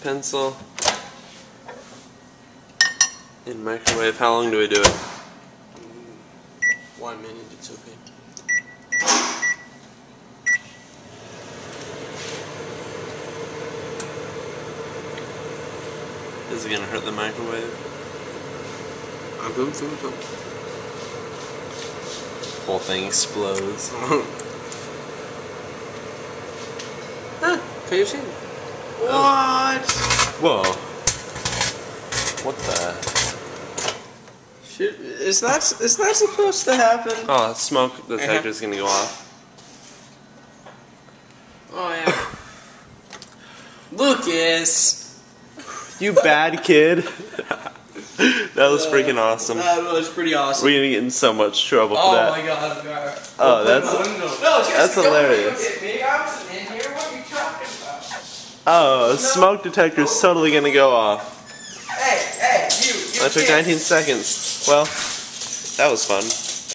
pencil in microwave. How long do we do it? 1 minute, it's okay. Is it gonna hurt the microwave? I don't think so. Whole thing explodes. Can you see? What? Whoa. What the? Shit, is that supposed to happen? Oh, smoke detector's gonna go off. Oh yeah. Lucas! You bad kid. That was freaking awesome. That was pretty awesome. We're gonna get in so much trouble for Oh that. my god. Oh, that's hilarious. I'm sitting in here. What are you talking about? Oh, smoke detector's totally gonna go off. Hey, you. That took 19 seconds. Well, that was fun.